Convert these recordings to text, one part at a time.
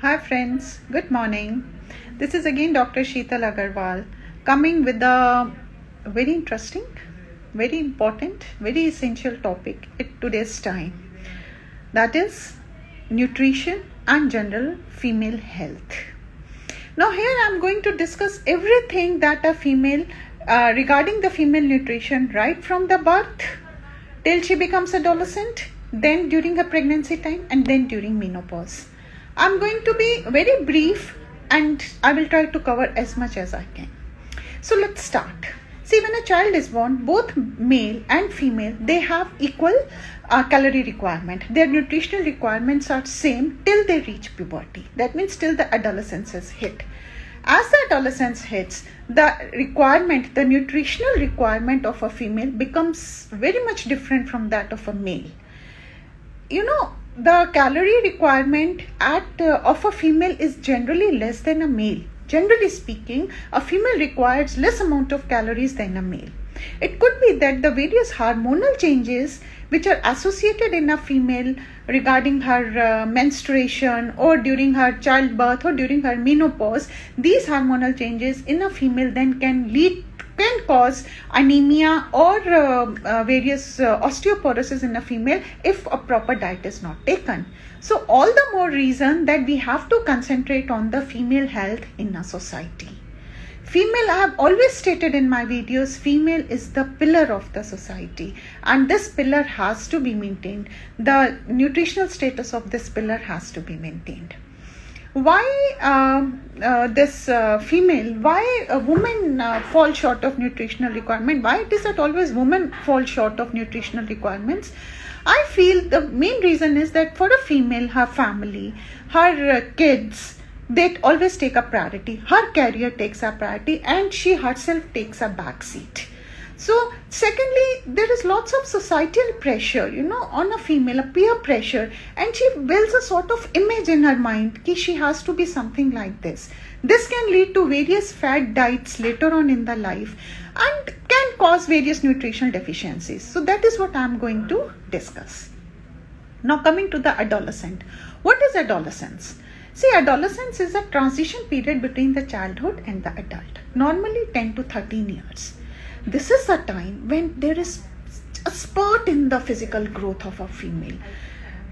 Hi friends, good morning. This is again Dr. Sheetal Agarwal coming with a very interesting, very important, very essential topic at today's time. That is nutrition and general female health. Now here I am going to discuss everything that a female regarding the female nutrition right from the birth till she becomes adolescent, then during her pregnancy time and then during menopause. I'm going to be very brief and I will try to cover as much as I can. So let's start. See, when a child is born, both male and female, they have equal calorie requirement. Their nutritional requirements are same till they reach puberty. That means till the adolescence is hit. As the adolescence hits, the nutritional requirement of a female becomes very much different from that of a male. The calorie requirement of a female is generally less than a male. Generally speaking, a female requires less amount of calories than a male. It could be that the various hormonal changes which are associated in a female regarding her menstruation or during her childbirth or during her menopause, these hormonal changes in a female then can cause anemia or various osteoporosis in a female if a proper diet is not taken. So all the more reason that we have to concentrate on the female health in a society. Female, I have always stated in my videos, female is the pillar of the society and this pillar has to be maintained. The nutritional status of this pillar has to be maintained. Why why a woman fall short of nutritional requirement? Why it is that always women fall short of nutritional requirements? I feel the main reason is that for a female, her family, her kids, they always take a priority. Her career takes a priority and she herself takes a back seat. So secondly, there is lots of societal pressure, on a female, a peer pressure, and she builds a sort of image in her mind that she has to be something like this. This can lead to various fad diets later on in the life and can cause various nutritional deficiencies. So that is what I am going to discuss. Now coming to the adolescent. What is adolescence? See, adolescence is a transition period between the childhood and the adult, normally 10 to 13 years. This is the time when there is a spurt in the physical growth of a female.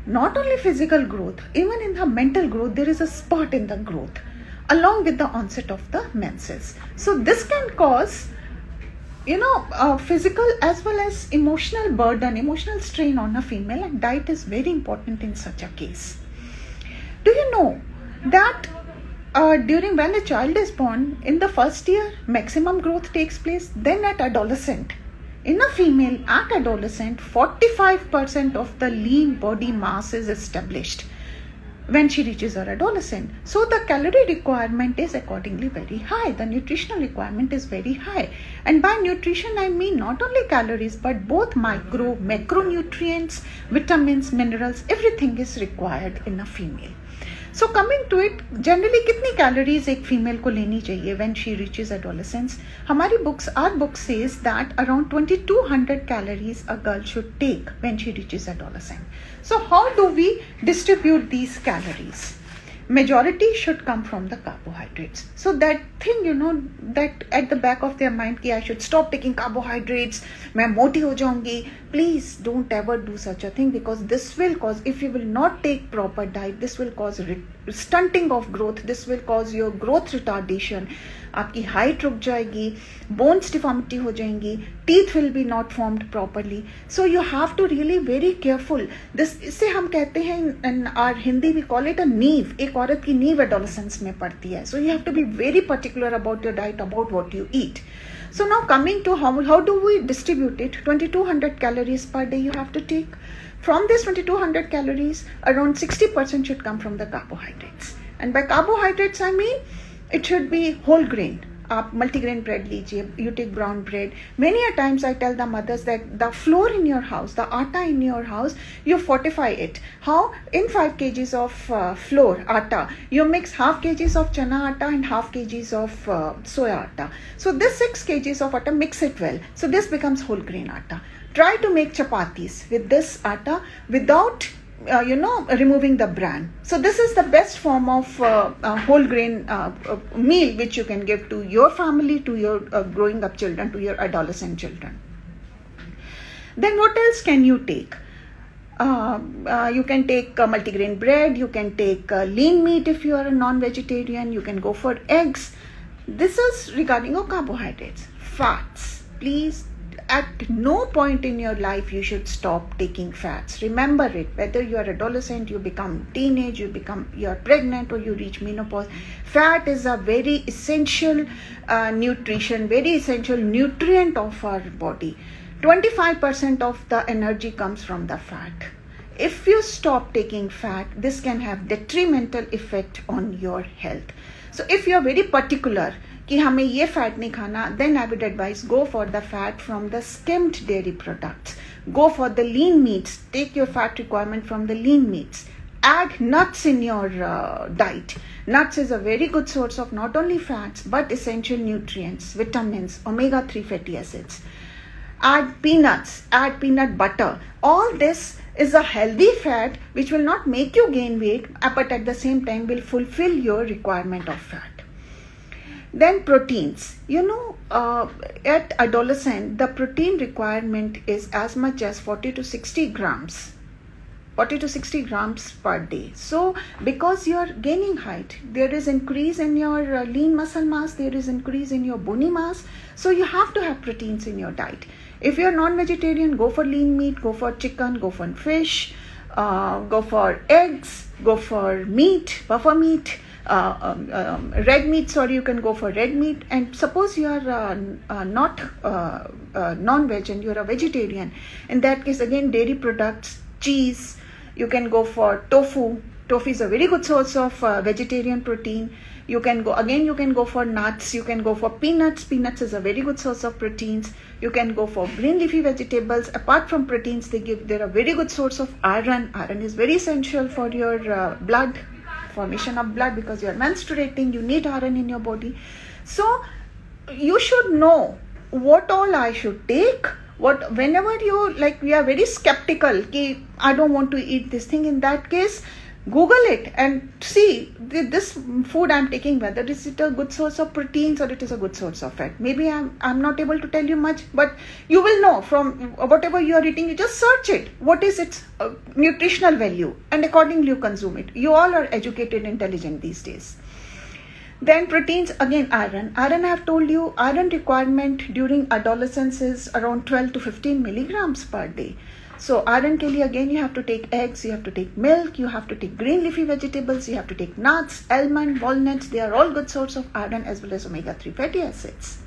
Not only physical growth, even in her mental growth, there is a spurt in the growth along with the onset of the menses. So this can cause, physical as well as emotional burden, emotional strain on a female, and diet is very important in such a case. Do you know that during when a child is born, in the first year, maximum growth takes place. Then at adolescent, in a female at adolescent, 45% of the lean body mass is established when she reaches her adolescent. So the calorie requirement is accordingly very high. The nutritional requirement is very high. And by nutrition, I mean not only calories, but both macronutrients, vitamins, minerals, everything is required in a female. So coming to it, generally कितनी calories एक female को लेनी चाहिए when she reaches adolescence? Our book says that around 2200 calories a girl should take when she reaches adolescence. So how do we distribute these calories? Majority should come from the carbohydrates. So that thing, that at the back of their mind, I should stop taking carbohydrates, मैं मोटी हो जाऊंगी. Please don't ever do such a thing, because this will cause, if you will not take proper diet, this will cause stunting of growth. This will cause your growth retardation. आपकी height रुक जाएगी, bones deformity हो जाएंगी, teeth will be not formed properly. So you have to really very careful. इससे हम कहते हैं in our Hindi we call it a नींव. एक औरत की नींव adolescence में पड़ती है. So you have to be very particular about your diet, about what you eat. So now coming to how do we distribute it? 2200 calories per day you have to take. From this 2200 calories, around 60% should come from the carbohydrates. And by carbohydrates, I mean it should be whole grain. आप multigrain bread लीजिए, you take brown bread. Many a times I tell the mothers that the flour in your house, the atta in your house, you fortify it. How? In 5 kgs of flour, atta, you mix half kgs of chana atta and half kgs of soya atta. So this 6 kgs of atta, mix it well. So this becomes whole grain atta. Try to make chapatis with this atta without removing the bran. So this is the best form of whole grain meal which you can give to your family, to your growing up children, to your adolescent children. Then what else can you take? You can take multigrain bread, you can take lean meat if you are a non-vegetarian, you can go for eggs. This is regarding your carbohydrates. Fats, please, at no point in your life you should stop taking fats. Remember it, whether you are adolescent, you become teenage, you are pregnant, or you reach menopause. Fat is a very essential nutrition, very essential nutrient of our body. 25% of the energy comes from the fat. If you stop taking fat, this can have detrimental effect on your health. So if you are very particular कि हमें ये fat नहीं खाना, then I would advise go for the fat from the skimmed dairy products. Go for the lean meats. Take your fat requirement from the lean meats. Add nuts in your diet. Nuts is a very good source of not only fats but essential nutrients, vitamins, omega-3 fatty acids. Add peanuts, add peanut butter. All this is a healthy fat which will not make you gain weight but at the same time will fulfill your requirement of fat. Then proteins. At adolescent, the protein requirement is as much as 40 to 60 grams. 40 to 60 grams per day. So because you are gaining height, there is increase in your lean muscle mass, there is increase in your bony mass. So you have to have proteins in your diet. If you are non-vegetarian, go for lean meat, go for chicken, go for fish, go for eggs, go for meat, buffer meat, red meat, you can go for red meat. And suppose you are not non-veg and you are a vegetarian, in that case again dairy products, cheese, you can go for tofu. Tofu is a very good source of vegetarian protein. You can go for nuts, you can go for peanuts. Peanuts is a very good source of proteins. You can go for green leafy vegetables. Apart from proteins, they're a very good source of iron. Iron is very essential for your blood, formation of blood, because you are menstruating, you need iron in your body. So you should know what all I should take. Whenever we are very skeptical, I don't want to eat this thing, in that case, Google it and see this food I'm taking, whether is it a good source of proteins or it is a good source of fat. Maybe I'm not able to tell you much, but you will know from whatever you are eating. You just search it. What is its nutritional value, and accordingly you consume it. You all are educated, intelligent these days. Then proteins, again iron. Iron I have told you, iron requirement during adolescence is around 12 to 15 milligrams per day. So iron ke liye again you have to take eggs, you have to take milk, you have to take green leafy vegetables, you have to take nuts, almond, walnuts. They are all good source of iron as well as omega-3 fatty acids.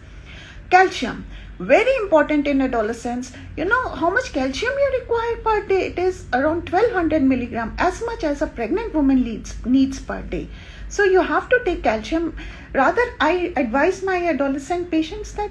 Calcium, very important in adolescence. You know how much calcium you require per day? It is around 1200 milligram, as much as a pregnant woman needs per day. So you have to take calcium. Rather, I advise my adolescent patients that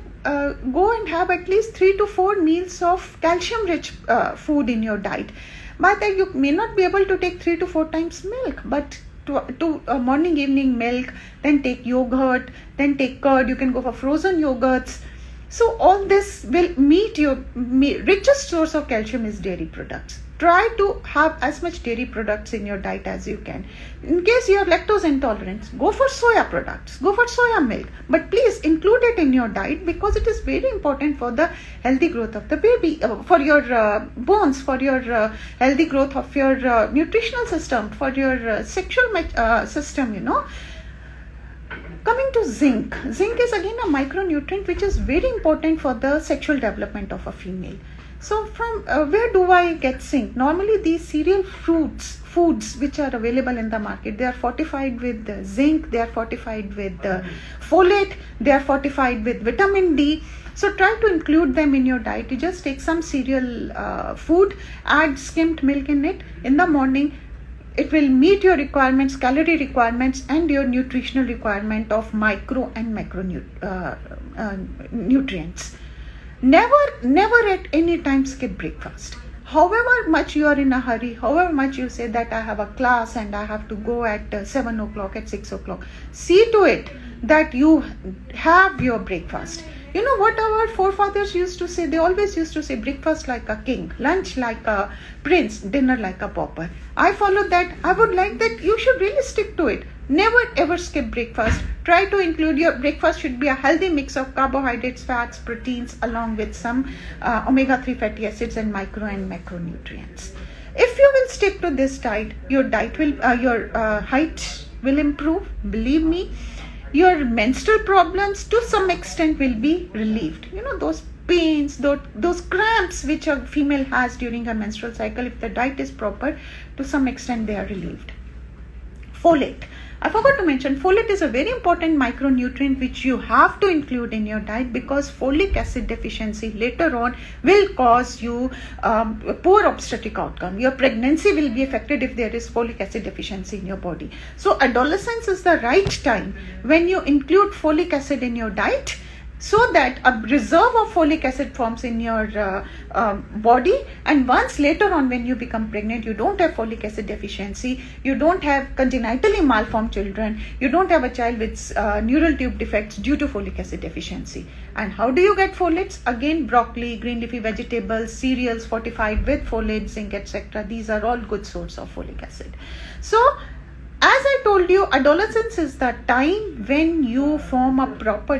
go and have at least 3 to 4 meals of calcium-rich food in your diet. But you may not be able to take 3 to 4 times milk, but to morning, evening milk, then take yogurt, then take curd. You can go for frozen yogurts. So all this will meet your richest source of calcium is dairy products. Try to have as much dairy products in your diet as you can. In case you are lactose intolerant, go for soya products, go for soya milk. But please include it in your diet because it is very important for the healthy growth of the baby, for your bones, for your healthy growth of your nutritional system, for your sexual system, Coming to zinc. Zinc is again a micronutrient which is very important for the sexual development of a female. So from where do I get zinc? Normally these cereal foods which are available in the market, they are fortified with zinc, they are fortified with folate, they are fortified with vitamin D. So try to include them in your diet. You just take some cereal food, add skimmed milk in it in the morning. It will meet your requirements, calorie requirements, and your nutritional requirement of micro and macro nutrients. Never at any time skip breakfast. However much you are in a hurry, however much you say that I have a class and I have to go at 7 o'clock, at 6 o'clock, see to it that you have your breakfast. You know what our forefathers used to say? They always used to say breakfast like a king, lunch like a prince, dinner like a pauper. I follow that. I would like that you should really stick to it. Never ever skip breakfast. Try to include your breakfast should be a healthy mix of carbohydrates, fats, proteins, along with some omega-3 fatty acids and micro and macronutrients. If you will stick to this diet, your height will improve. Believe me, your menstrual problems to some extent will be relieved. You know, those pains, those cramps which a female has during her menstrual cycle, if the diet is proper, to some extent they are relieved. Folate. I forgot to mention, folate is a very important micronutrient which you have to include in your diet, because folic acid deficiency later on will cause you poor obstetric outcome. Your pregnancy will be affected if there is folic acid deficiency in your body. So adolescence is the right time when you include folic acid in your diet, so that a reserve of folic acid forms in your body, and once later on when you become pregnant, you don't have folic acid deficiency, you don't have congenitally malformed children, you don't have a child with neural tube defects due to folic acid deficiency. And how do you get folates? Again, broccoli, green leafy vegetables, cereals fortified with folate, zinc, etc. These are all good source of folic acid. So as I told you, adolescence is the time when you form a proper,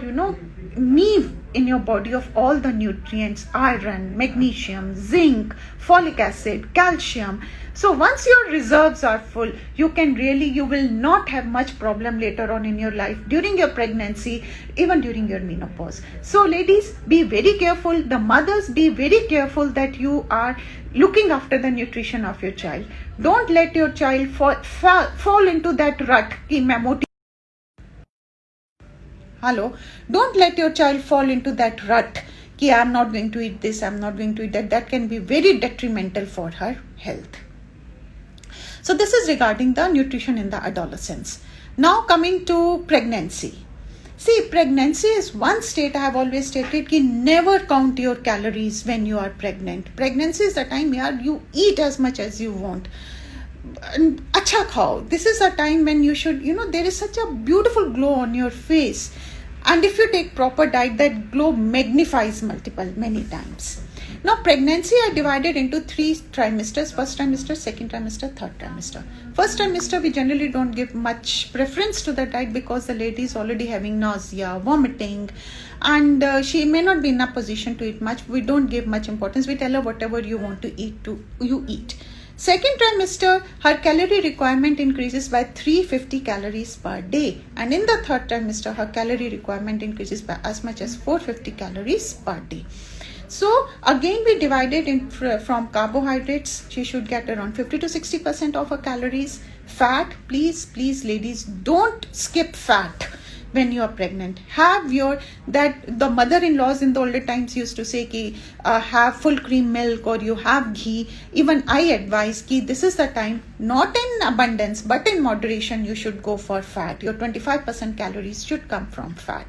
neve in your body of all the nutrients, iron, magnesium, zinc, folic acid, calcium. So once your reserves are full, you will not have much problem later on in your life, during your pregnancy, even during your menopause. So ladies, be very careful. The mothers, be very careful that you are looking after the nutrition of your child. Don't let your child fall into that rut. Don't let your child fall into that rut. I'm not going to eat this, I'm not going to eat that. That can be very detrimental for her health. So this is regarding the nutrition in the adolescence. Now coming to pregnancy. See, pregnancy is one state I have always stated, never count your calories when you are pregnant. Pregnancy is the time you eat as much as you want. Acha khao. This is a time when you should, there is such a beautiful glow on your face. And if you take proper diet, that glow magnifies many times. Now, pregnancy are divided into 3 trimesters: first trimester, second trimester, third trimester. First trimester, we generally don't give much preference to the diet because the lady is already having nausea, vomiting, and she may not be in a position to eat much. We don't give much importance. We tell her whatever you want to eat, you eat. Second trimester, her calorie requirement increases by 350 calories per day. And in the third trimester, her calorie requirement increases by as much as 450 calories per day. So again, we divided from carbohydrates. She should get around 50 to 60% of her calories. Fat, please ladies, don't skip fat when you are pregnant. The mother-in-laws in the older times used to say have full cream milk or you have ghee. Even I advise this is the time, not in abundance but in moderation, you should go for fat. Your 25% calories should come from fat.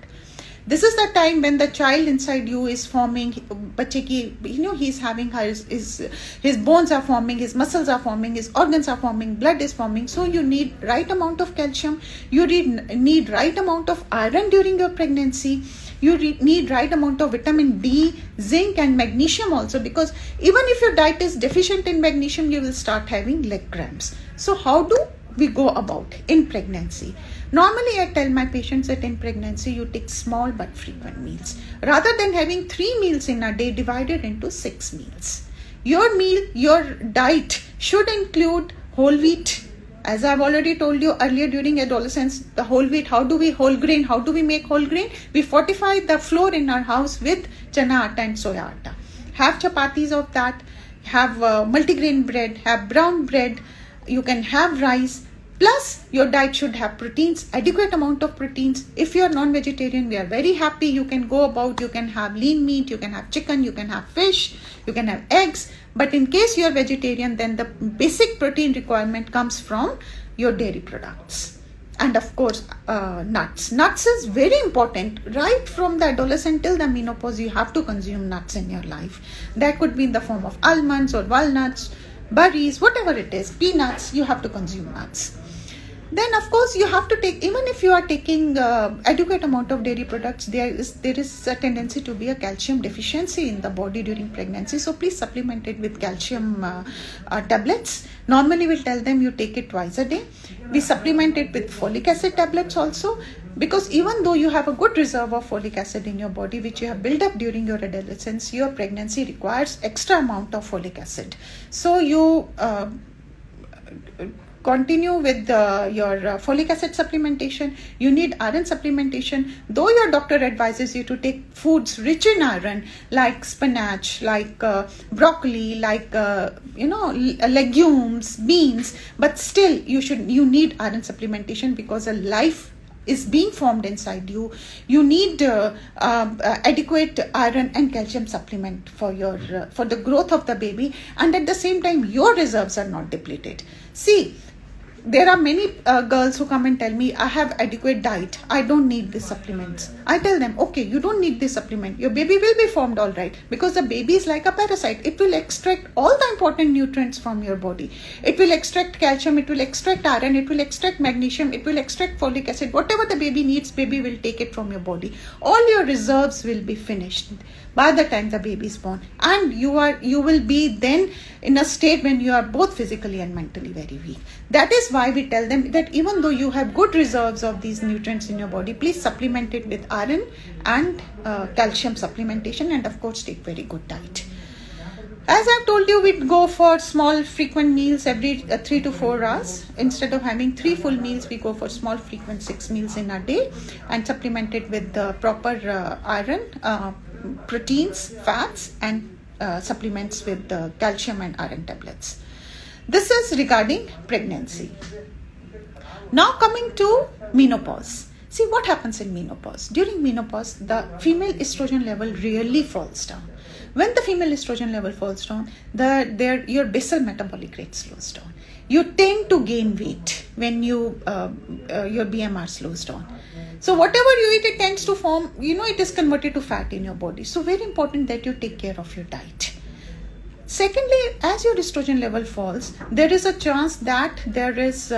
This is the time when the child inside you is forming, he's having his bones are forming, his muscles are forming, his organs are forming, blood is forming. So you need right amount of calcium, you need right amount of iron during your pregnancy, you need right amount of vitamin D, zinc and magnesium also, because even if your diet is deficient in magnesium, you will start having leg cramps. So how do we go about in pregnancy? Normally, I tell my patients that in pregnancy, you take small but frequent meals. Rather than having 3 meals in a day, divided into 6 meals. Your diet should include whole wheat. As I've already told you earlier, during adolescence, the whole wheat, how do we make whole grain? We fortify the floor in our house with chana atta and soya atta. Have chapatis of that, have multigrain bread, have brown bread, you can have rice. Plus, your diet should have proteins, adequate amount of proteins. If you are non-vegetarian, we are very happy. You can go about, you can have lean meat, you can have chicken, you can have fish, you can have eggs. But in case you are vegetarian, then the basic protein requirement comes from your dairy products. And of course, nuts. Nuts is very important. Right from the adolescent till the menopause, you have to consume nuts in your life. That could be in the form of almonds or walnuts, berries, whatever it is, peanuts, you have to consume nuts. Then of course you have to take, even if you are taking adequate amount of dairy products, there is a tendency to be a calcium deficiency in the body during pregnancy. So please supplement it with calcium tablets. Normally we'll tell them you take it twice a day. We supplement it with folic acid tablets also, because even though you have a good reserve of folic acid in your body which you have built up during your adolescence, your pregnancy requires extra amount of folic acid. So you continue with your folic acid supplementation. You need iron supplementation, though your doctor advises you to take foods rich in iron like spinach, like broccoli, like legumes, beans, but still you need iron supplementation because a life is being formed inside you. You need adequate iron and calcium supplement for your for the growth of the baby, and at the same time your reserves are not depleted. See, there are many girls who come and tell me, I have adequate diet, I don't need these supplements. I tell them, okay, you don't need this supplement. Your baby will be formed all right, because the baby is like a parasite. It will extract all the important nutrients from your body. It will extract calcium, it will extract iron, it will extract magnesium, it will extract folic acid. Whatever the baby needs, baby will take it from your body. All your reserves will be finished by the time the baby is born, and you will be then in a state when you are both physically and mentally very weak. That is why we tell them that even though you have good reserves of these nutrients in your body, please supplement it with iron and calcium supplementation, and of course take very good diet. As I've told you, we go for small frequent meals every 3 to 4 hours. Instead of having 3 full meals, we go for small frequent 6 meals in a day, and supplement it with the proper iron, proteins, fats, and supplements with the calcium and iron tablets. This is regarding pregnancy. Now coming to menopause. See what happens in menopause. During menopause, the female estrogen level really falls down. When the female estrogen level falls down, your basal metabolic rate slows down. You tend to gain weight when your BMR slows down. So whatever you eat, it tends to form, it is converted to fat in your body. So very important that you take care of your diet. Secondly, as your estrogen level falls, there is a chance that there is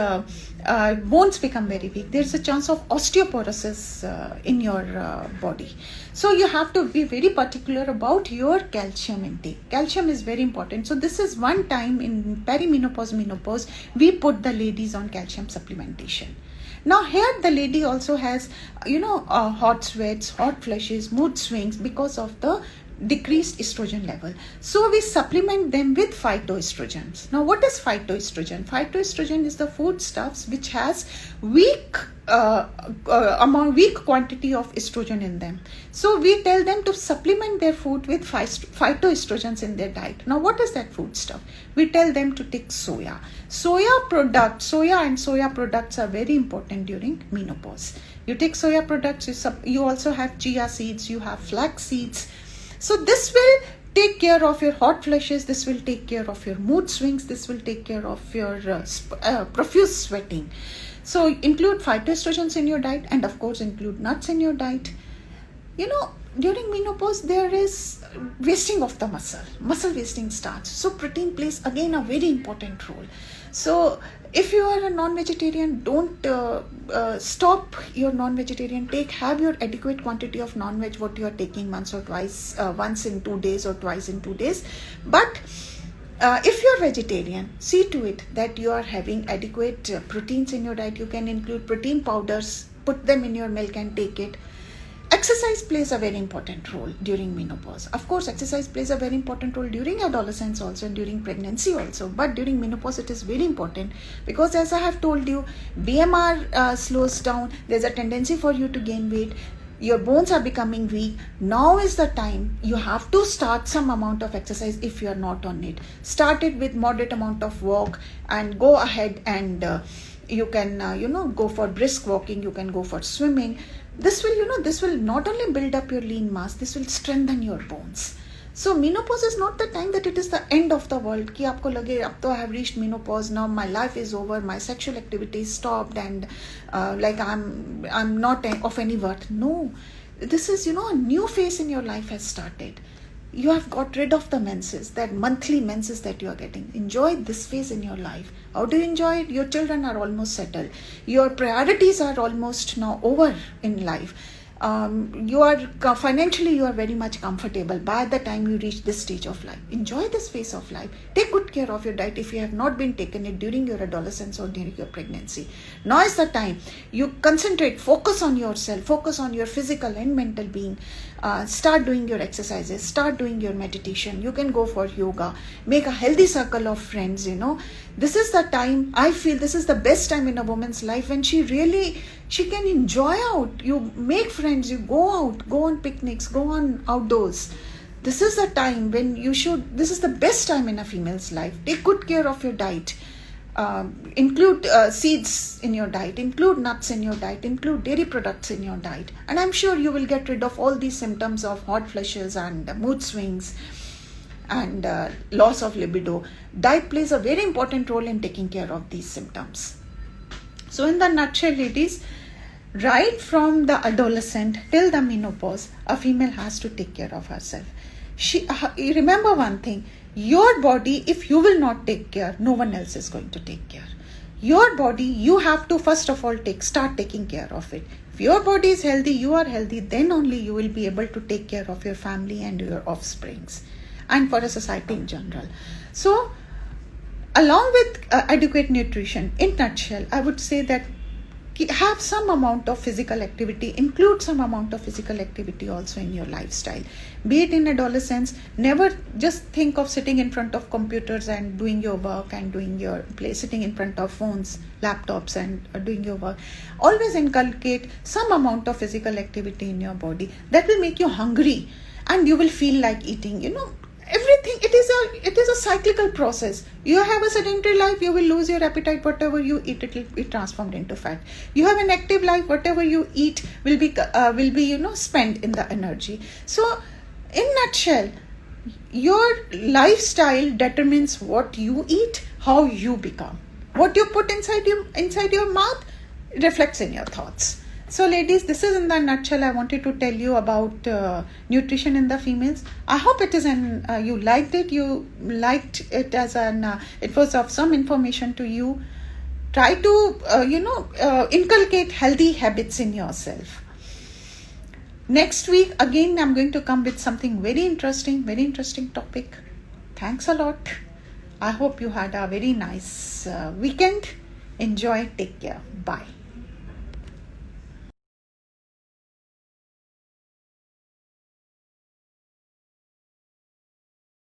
bones become very weak. There is a chance of osteoporosis in your body. So you have to be very particular about your calcium intake. Calcium is very important. So this is one time in perimenopause, menopause, we put the ladies on calcium supplementation. Now here the lady also has, hot sweats, hot flushes, mood swings because of the decreased estrogen level. So we supplement them with phytoestrogens. Now what is phytoestrogen? Phytoestrogen is the foodstuffs which has weak quantity of estrogen in them. So we tell them to supplement their food with phytoestrogens in their diet. Now what is that foodstuff? We tell them to take soya. Soya and soya products are very important during menopause. You take soya products, you also have chia seeds, you have flax seeds. So this will take care of your hot flushes, this will take care of your mood swings, this will take care of your profuse sweating. So include phytoestrogens in your diet, and of course include nuts in your diet. During menopause there is wasting of the muscle wasting starts. So protein plays again a very important role. So if you are a non-vegetarian, don't stop your non-vegetarian. Have your adequate quantity of non-veg what you are taking once in 2 days or twice in 2 days. But if you are vegetarian, see to it that you are having adequate proteins in your diet. You can include protein powders, put them in your milk and take it. Exercise plays a very important role during menopause. Of course, exercise plays a very important role during adolescence also and during pregnancy also. But during menopause, it is very important because, as I have told you, BMR slows down. There's a tendency for you to gain weight. Your bones are becoming weak. Now is the time you have to start some amount of exercise if you are not on it. Start it with moderate amount of walk and go ahead and you can, go for brisk walking. You can go for swimming. This will not only build up your lean mass, this will strengthen your bones. So menopause is not the time that it is the end of the world. Ki aapko lage, ab to I have reached menopause, now my life is over, my sexual activity is stopped, and I'm not of any worth. No, this is, a new phase in your life has started. you have got rid of the menses, that monthly menses that you are getting. Enjoy this phase in your life. How do you enjoy it? Your children are almost settled. Your priorities are almost now over in life. You are financially, you are very much comfortable by the time you reach this stage of life. Enjoy this phase of life. Take good care of your diet if you have not been taken it during your adolescence or during your pregnancy. Now is the time. You concentrate, focus on yourself, focus on your physical and mental being. Start doing your exercises, start doing your meditation. You can go for yoga, make a healthy circle of friends. This is the time, I feel this is the best time in a woman's life when she can enjoy out. You make friends, you go out, go on picnics, go on outdoors. This is the time when this is the best time in a female's life. Take good care of your diet. Include seeds in your diet, include nuts in your diet, include dairy products in your diet. And I'm sure you will get rid of all these symptoms of hot flushes and mood swings and loss of libido. Diet plays a very important role in taking care of these symptoms. So in the nutshell, ladies, right from the adolescent till the menopause, a female has to take care of herself. Remember one thing, your body, if you will not take care, no one else is going to take care. Your body, you have to first of all start taking care of it. If your body is healthy, you are healthy, then only you will be able to take care of your family and your offsprings and for a society in general. So along with adequate nutrition, in nutshell, I would say that have some amount of physical activity, include some amount of physical activity also in your lifestyle. Be it in adolescence, never just think of sitting in front of computers and doing your work and sitting in front of phones, laptops and doing your work. Always inculcate some amount of physical activity in your body. That will make you hungry and you will feel like eating. Everything, it is a cyclical process. You have a sedentary life, you will lose your appetite. Whatever you eat, it will be transformed into fat. You have an active life, whatever you eat will be spent in the energy. So in nutshell, your lifestyle determines what you eat, how you become. What you put inside your mouth reflects in your thoughts. So ladies, this is in the nutshell I wanted to tell you about nutrition in the females. I hope it is you liked it. You liked it as it was of some information to you. Try to inculcate healthy habits in yourself. Next week again I'm going to come with something very interesting topic. Thanks a lot. I hope you had a very nice weekend. Enjoy. Take care. Bye.